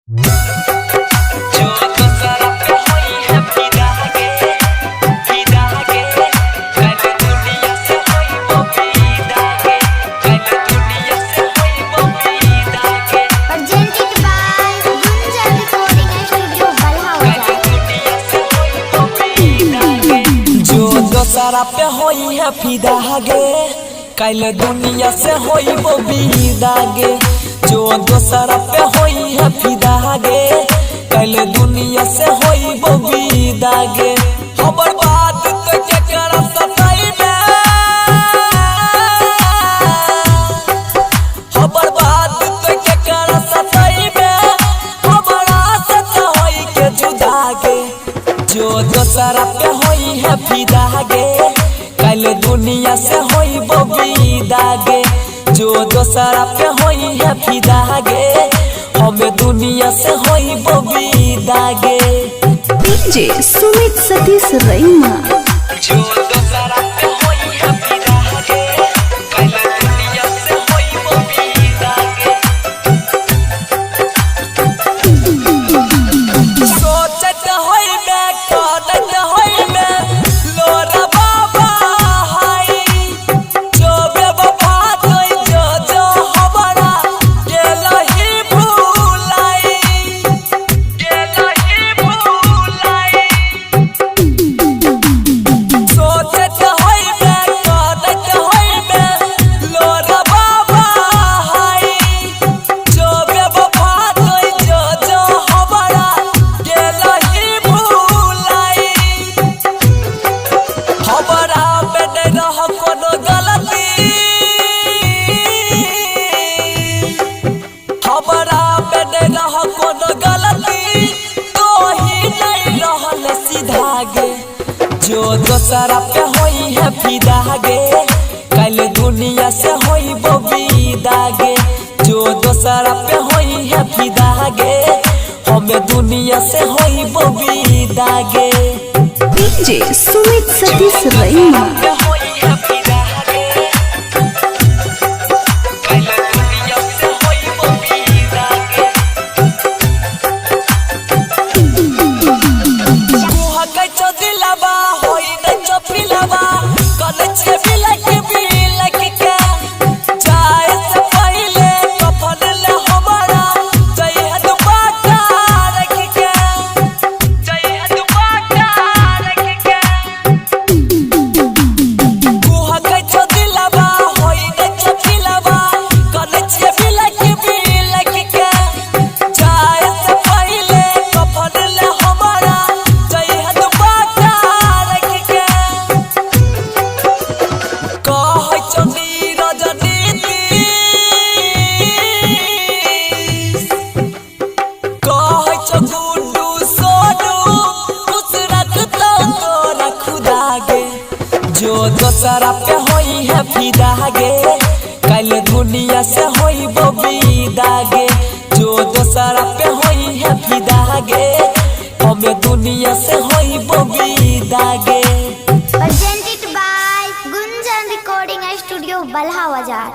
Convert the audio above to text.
दोसरा पे होई है फिदा गे, कल दुनिया से होई वो विदा गे। जो दोसरा पे होई है फिदा गे, कल दुनिया से होई वो विदा गे। हमर बात तो केकरा सताई में, हमर बात तो केकरा सताई में, हमरा से होई के जुदा गे। जो दोसरा पे होई है फिदा गे, कल दुनिया से होई वो विदा गे। जो दोसरा पे होई है फिदा गे, हमें दुनिया से होई वो विदा गे। डीजे सुमित सतीश रईमा। जो दोसरा पे होई है फिदा गे, कल दुनिया से होई वो विदा गे। सोचत होई मैं करत होई मैं लोरा बाबा हाई। जो बेवफा कोई जो हमारा गेलही भुलाई, गेलही भुलाई। सोचत होई मैं करत होई मैं लोरा बाबा हाई। जो बेवफा कोई जो हमारा गेलही भुलाई। हमरा में नहीं रह कोनो गलती, हमरा में नहीं रह कोनो गलती, तो ही नहीं रहल सीधा गे। जो दोसरा पे होई है फिदा गे, कल दुनिया से होई वो विदा गे। जो दोसरा पे होई है फिदा गे, हमें दुनिया से होई वो विदा गे। डीजे सुमित सतीश रईमा। जो दोसरा पे होई है फिदा गे, कल दुनिया से होई वो विदा गे। जो दोसरा पे होई है फिदा गे, हमें दुनिया से होई वो विदा गे। Presented by Gunjan Recording Studio, Balha Bazaar।